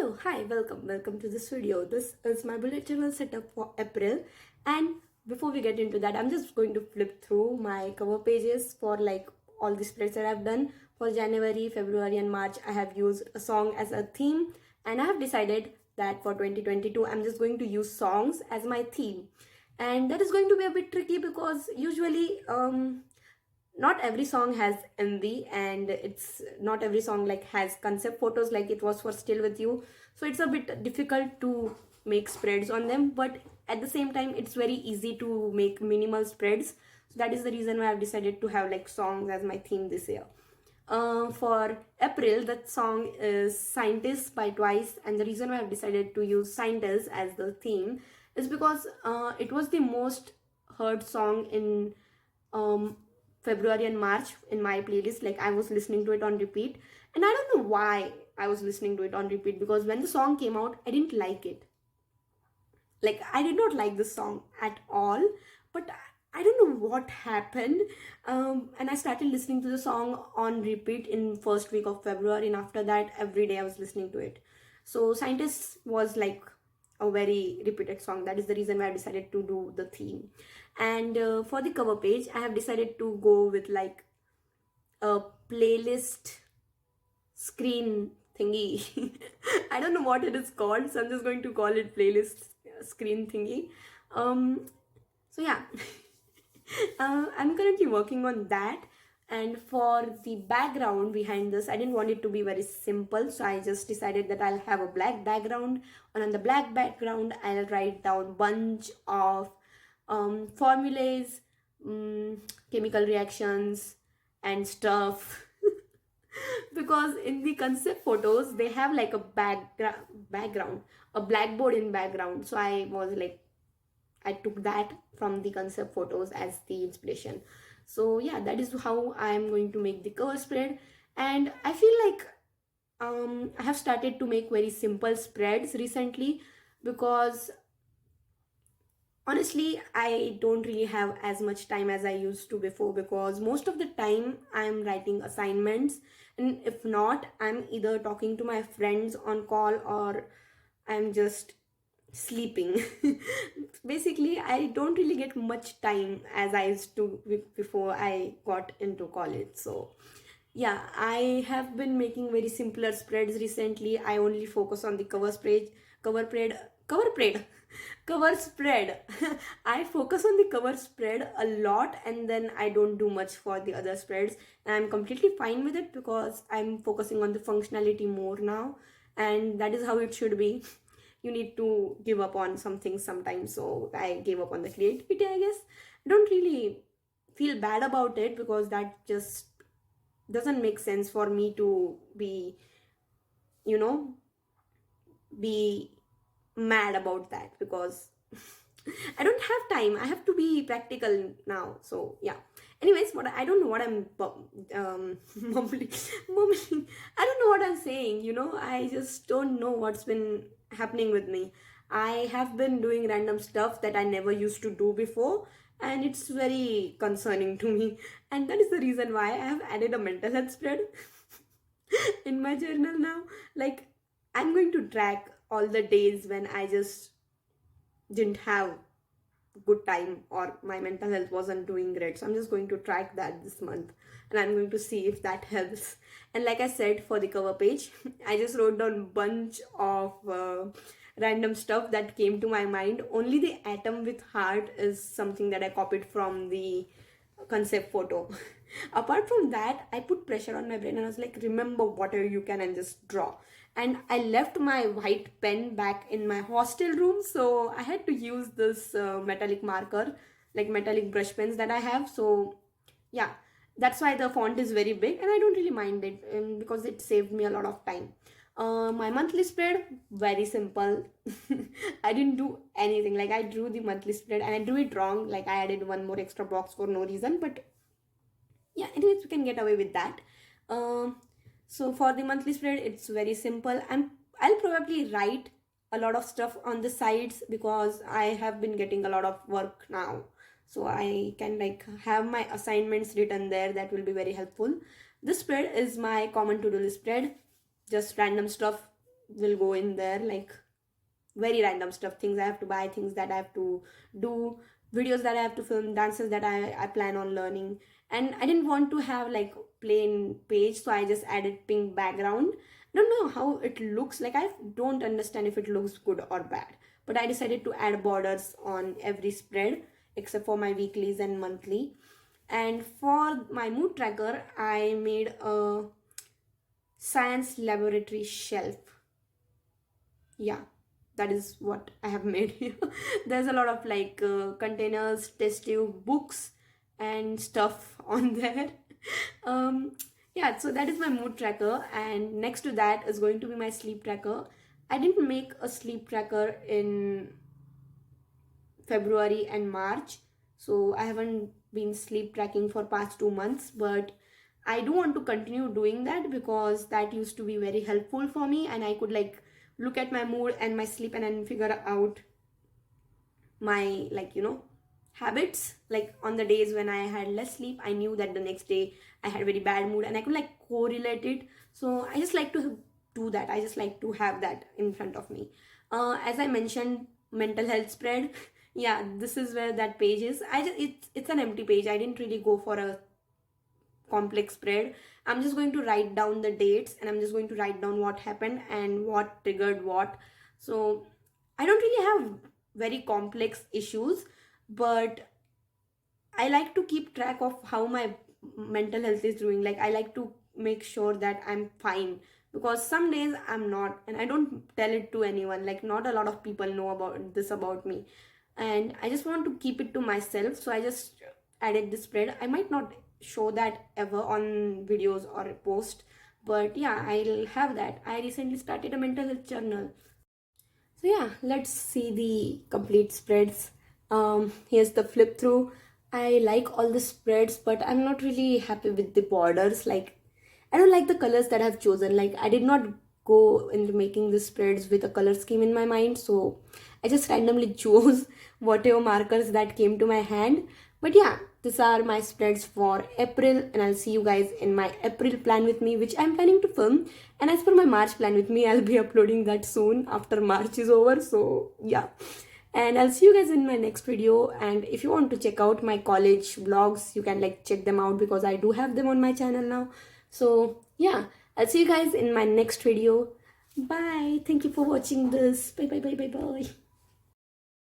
Hello, hi, welcome to this video. This is my bullet journal setup for April, and before we get into that, I'm just going to flip through my cover pages for like all the spreads that I've done for January, February and March. I have used a song as a theme, and I have decided that for 2022 I'm just going to use songs as my theme, and that is going to be a bit tricky because usually not every song has MV, and it's not every song like has concept photos like it was for Still With You, so it's a bit difficult to make spreads on them, but at the same time it's very easy to make minimal spreads. So that is the reason why I've decided to have like songs as my theme this year. For April, that song is Scientists by Twice, and the reason why I've decided to use Scientists as the theme is because it was the most heard song in February and March in my playlist. Like I was listening to it on repeat, and I don't know why I was listening to it on repeat, because when the song came out I didn't like it. Like I did not like the song at all, but I don't know what happened. And I started listening to the song on repeat in first week of February, and after that every day I was listening to it. So Scientists was like a very repeated song. That is the reason why I decided to do the theme. And for the cover page I have decided to go with like a playlist screen thingy. I don't know what it is called, so I'm just going to call it playlist screen thingy. So yeah. I'm currently working on that. And for the background behind this, I didn't want it to be very simple, so I just decided that I'll have a black background, and on the black background I'll write down bunch of formulas, chemical reactions and stuff. Because in the concept photos they have like a background, a blackboard in background, so I was like, I took that from the concept photos as the inspiration. So yeah, that is how I am going to make the cover spread. And I feel like I have started to make very simple spreads recently, because honestly I don't really have as much time as I used to before, because most of the time I'm writing assignments, and if not, I'm either talking to my friends on call or I'm just sleeping. Basically I don't really get much time as I used to before I got into college. So yeah, I have been making very simpler spreads recently. I only focus on the cover spread cover spread cover spread. I focus on the cover spread a lot, and then I don't do much for the other spreads, and I'm completely fine with it because I'm focusing on the functionality more now, and that is how it should be. You need to give up on something sometimes, so I gave up on the creativity, I guess. I don't really feel bad about it, because that just doesn't make sense for me to be, you know, be mad about that, because I don't have time. I have to be practical now. So yeah. Anyways, what I don't know what I'm mumbling. I don't know what I'm saying. I just don't know what's been happening with me. I have been doing random stuff that I never used to do before, and it's very concerning to me. And that is the reason why I have added a mental health spread in my journal now. Like, I'm going to track all the days when I just didn't have good time, or my mental health wasn't doing great. So I'm just going to track that this month, and I'm going to see if that helps. And like I said, for the cover page, I just wrote down bunch of random stuff that came to my mind. Only the atom with heart is something that I copied from the concept photo. Apart from that, I put pressure on my brain and I was like, remember whatever you can and just draw. And I left my white pen back in my hostel room, so I had to use this metallic marker, like metallic brush pens that I have. So yeah, that's why the font is very big, and I don't really mind it, because it saved me a lot of time. My monthly spread, very simple. I didn't do anything. Like, I drew the monthly spread and I drew it wrong. Like, I added one more extra box for no reason, but yeah, anyways, we can get away with that. So for the monthly spread, it's very simple. I'll probably write a lot of stuff on the sides, because I have been getting a lot of work now, so I can like have my assignments written there. That will be very helpful. This spread is my common to-do list spread, just random stuff will go in there, like very random stuff, things I have to buy, things that I have to do, videos that I have to film, dances that I plan on learning. And I didn't want to have like plain page, so I just added pink background. I don't know how it looks like, I don't understand if it looks good or bad, but I decided to add borders on every spread except for my weeklies and monthly. And for my mood tracker, I made a science laboratory shelf. Yeah, that is what I have made here. There's a lot of like containers, test tube, books and stuff on there. um yeah, so that is my mood tracker, and next to that is going to be my sleep tracker. I didn't make a sleep tracker in February and March, so I haven't been sleep tracking for past 2 months, but I do want to continue doing that because that used to be very helpful for me, and I could like look at my mood and my sleep and then figure out my, like, habits. Like on the days when I had less sleep, I knew that the next day I had very bad mood and I could like correlate it. So I just like to do that. I just like to have that in front of me. As I mentioned, mental health spread. Yeah, this is where that page is. It's an empty page. I didn't really go for a complex spread. I'm just going to write down the dates, and I'm just going to write down what happened and what triggered what. So I don't really have very complex issues, but I like to keep track of how my mental health is doing. Like I like to make sure that I'm fine, because some days I'm not, and I don't tell it to anyone. Like not a lot of people know about this about me, and I just want to keep it to myself. So I just added this spread. I might not show that ever on videos or a post, but yeah, I'll have that. I recently started a mental health journal. So yeah, let's see the complete spreads. Here's the flip through. I like all the spreads, but I'm not really happy with the borders. Like I don't like the colors that I've chosen. Like I did not go into making the spreads with a color scheme in my mind, so I just randomly chose whatever markers that came to my hand. But yeah, these are my spreads for April, and I'll see you guys in my April plan with me, which I'm planning to film. And as for my March plan with me, I'll be uploading that soon after March is over. So yeah, and I'll see you guys in my next video. And if you want to check out my college vlogs, you can like check them out because I do have them on my channel now. So yeah, I'll see you guys in my next video. Bye. Thank you for watching this. Bye bye bye bye bye.